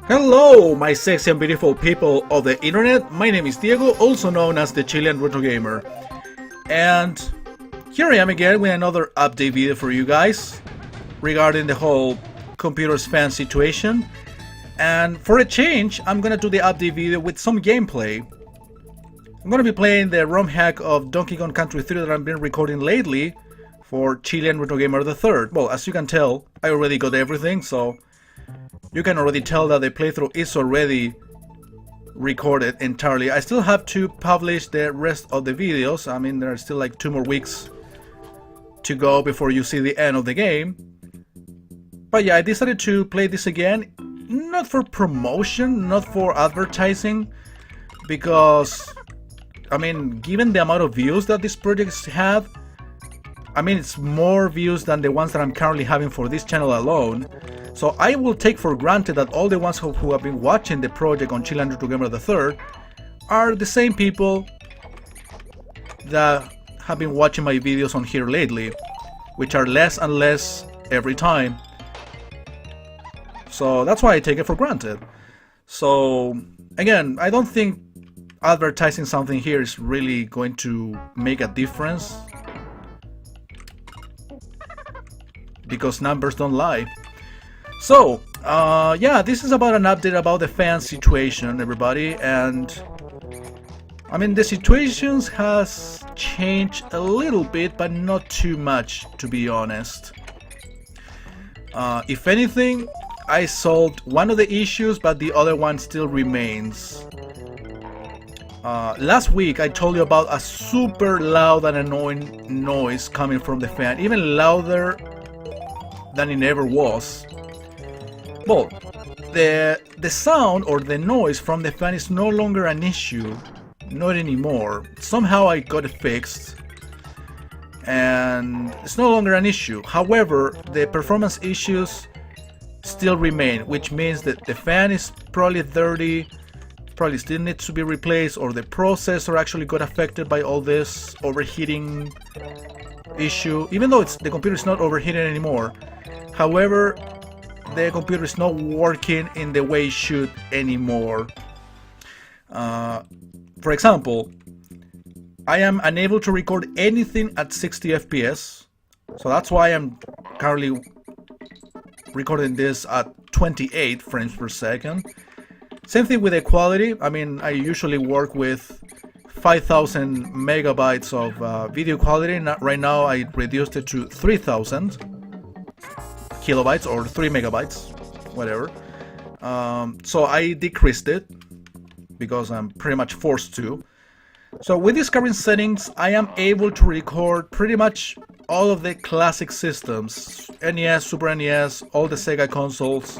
Hello, my sexy and beautiful people of the internet. My name is Diego, also known as the Chilean Retro Gamer. And here I am again with another update video for you guys regarding the whole computers fan situation. And for a change, I'm gonna do the update video with some gameplay. I'm gonna be playing the ROM hack of Donkey Kong Country 3 that I've been recording lately for Chilean Retro Gamer the Third. Well, as you can tell, I already got everything, so you can already tell that the playthrough is already recorded entirely. I still have to publish the rest of the videos. I mean, there are still like 2 more weeks to go before you see the end of the game. But yeah, I decided to play this again, not for promotion, not for advertising, because, I mean, given the amount of views that this project had, I mean, it's more views than the ones that I'm currently having for this channel alone. So I will take for granted that all the ones who have been watching the project on Chilean Retro Gamer the Third are the same people that have been watching my videos on here lately, which are less and less every time. So that's why I take it for granted. So again, I don't think advertising something here is really going to make a difference, because numbers don't lie. So, yeah, this is about an update about the fan situation, everybody, and I mean, the situation has changed a little bit, but not too much, to be honest. If anything, I solved one of the issues, but the other one still remains. Last week, I told you about a super loud and annoying noise coming from the fan, even louder than it ever was. Well, the sound or the noise from the fan is no longer an issue, not anymore. Somehow I got it fixed, and it's no longer an issue. However, the performance issues still remain, which means that the fan is probably dirty, probably still needs to be replaced, or the processor actually got affected by all this overheating issue, even though the computer is not overheating anymore. However, the computer is not working in the way it should anymore. For example, I am unable to record anything at 60 FPS, so that's why I'm currently recording this at 28 frames per second. Same thing with the quality. I mean, I usually work with 5,000 megabytes of video quality. Right now I reduced it to 3,000 kilobytes or 3 megabytes, whatever. So I decreased it because I'm pretty much forced to. So with these current settings, I am able to record pretty much all of the classic systems, NES, Super NES, all the Sega consoles,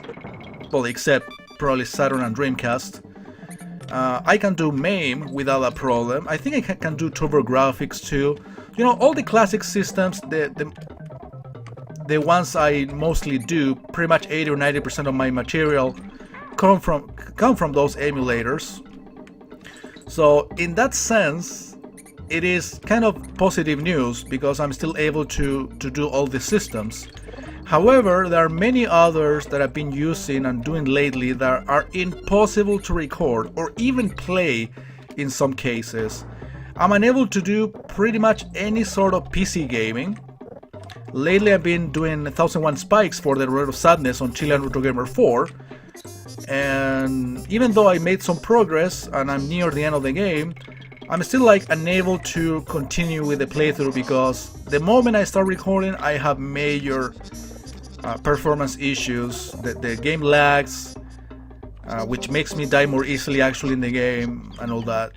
well, except probably Saturn and Dreamcast. I can do MAME without a problem. I think I can do TurboGrafx too. You know, all the classic systems, the ones I mostly do, pretty much 80 or 90% of my material come from those emulators. So in that sense, it is kind of positive news, because I'm still able to do all the systems. However, there are many others that I've been using and doing lately that are impossible to record or even play in some cases. I'm unable to do pretty much any sort of PC gaming. Lately I've been doing 1001 Spikes for the Road of Sadness on Chilean Retro Gamer 4, and even though I made some progress and I'm near the end of the game, I'm still like unable to continue with the playthrough, because the moment I start recording I have major performance issues. The game lags, which makes me die more easily actually in the game and all that.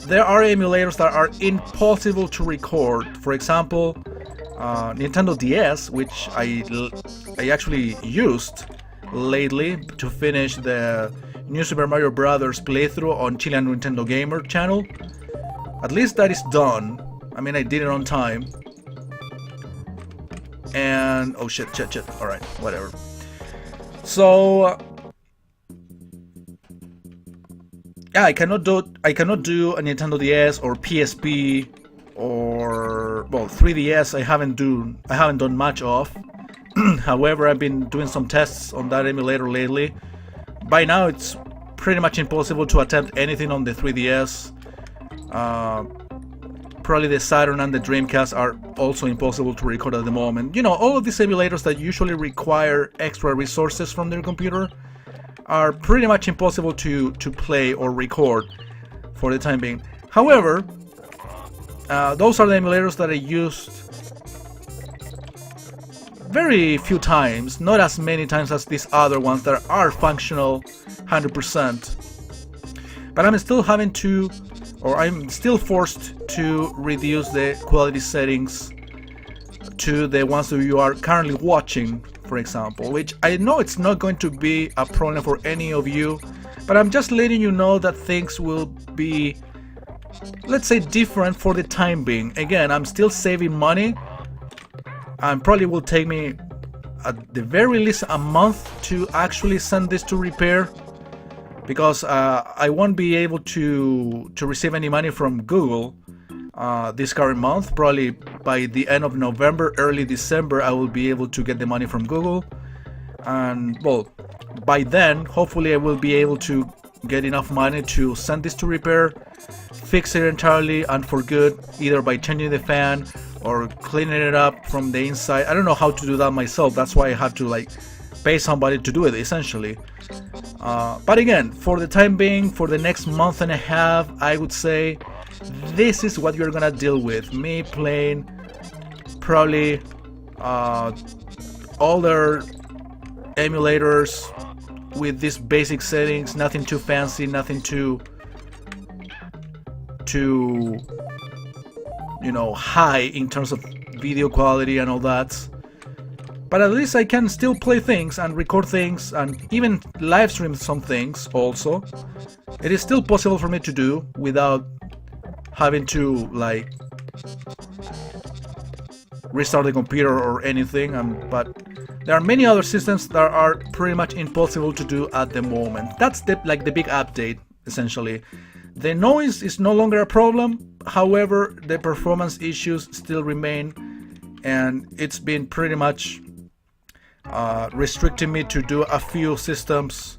There are emulators that are impossible to record. For example, Nintendo DS, which I actually used lately to finish the New Super Mario Brothers playthrough on Chilean Nintendo Gamer channel. At least that is done. I mean, I did it on time. And oh shit. Alright, whatever. So yeah, I cannot do a Nintendo DS or PSP or, well, 3DS. I haven't done much of. However, I've been doing some tests on that emulator lately, by now it's pretty much impossible to attempt anything on the 3DS. Probably the Saturn and the Dreamcast are also impossible to record at the moment. You know, all of these emulators that usually require extra resources from their computer are pretty much impossible to play or record for the time being. However, those are the emulators that I used very few times, not as many times as these other ones that are functional 100%. But I'm still having to, or I'm still forced to reduce the quality settings to the ones that you are currently watching, for example, which I know it's not going to be a problem for any of you, but I'm just letting you know that things will be, let's say, different for the time being. Again, I'm still saving money, and probably will take me at the very least a month to actually send this to repair, because I won't be able to receive any money from Google this current month. Probably by the end of November, early December, I will be able to get the money from Google, and well, by then hopefully I will be able to get enough money to send this to repair, fix it entirely and for good, either by changing the fan or cleaning it up from the inside. I don't know how to do that myself, that's why I have to like pay somebody to do it essentially. But again, for the time being, for the next month and a half, I would say this is what you're gonna deal with. Me playing probably older emulators with these basic settings, nothing too fancy, nothing too you know, high in terms of video quality and all that. But at least I can still play things and record things and even live stream some things also. It is still possible for me to do without having to like restart the computer or anything, but there are many other systems that are pretty much impossible to do at the moment. That's the big update essentially. The noise is no longer a problem, however the performance issues still remain, and it's been pretty much restricting me to do a few systems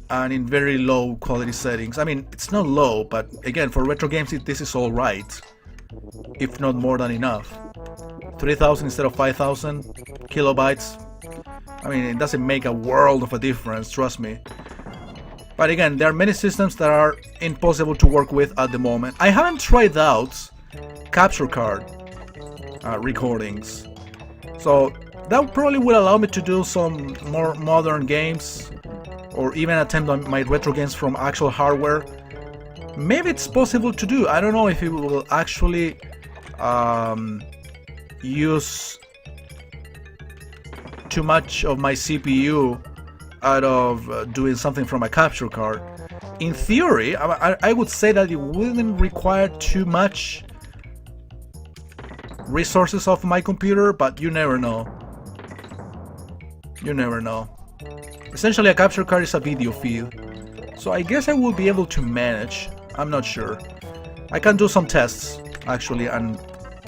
and in very low quality settings. I mean, it's not low, but again, for retro games this is alright, if not more than enough. 3000 instead of 5000 kilobytes, I mean, it doesn't make a world of a difference, trust me. But again, there are many systems that are impossible to work with at the moment. I haven't tried out capture card recordings, so that probably will allow me to do some more modern games, or even attempt on my retro games from actual hardware. Maybe it's possible to do. I don't know if it will actually use too much of my CPU out of doing something from a capture card. In theory, I would say that it wouldn't require too much resources of my computer, but you never know. You never know. Essentially, a capture card is a video feed, so I guess I will be able to manage. I'm not sure. I can do some tests actually and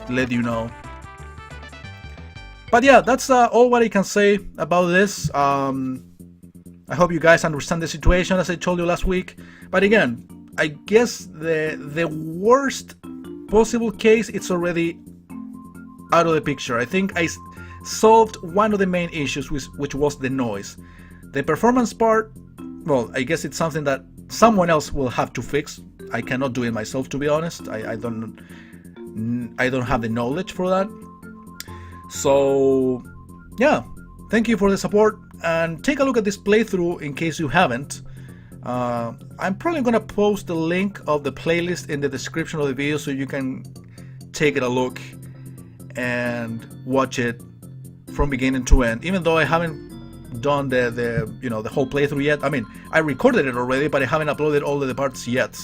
let you know. But yeah, that's all what I can say about this. I hope you guys understand the situation as I told you last week. But again, I guess the worst possible case, it's already out of the picture. I think I solved one of the main issues, which was the noise. The performance part, well, I guess it's something that someone else will have to fix. I cannot do it myself, to be honest. I don't have the knowledge for that. So yeah, thank you for the support, and take a look at this playthrough in case you haven't. I'm probably gonna post the link of the playlist in the description of the video so you can take it a look and watch it from beginning to end, even though I haven't done the whole playthrough yet. I mean, I recorded it already, but I haven't uploaded all of the parts yet,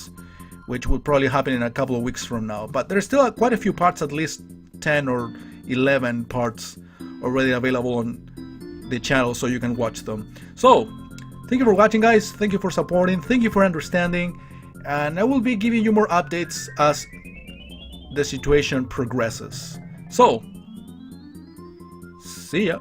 which will probably happen in a couple of weeks from now. But there's still quite a few parts, at least 10 or 11 parts already available on the channel, so you can watch them. So thank you for watching, guys. Thank you for supporting, thank you for understanding, and I will be giving you more updates as the situation progresses. So see ya.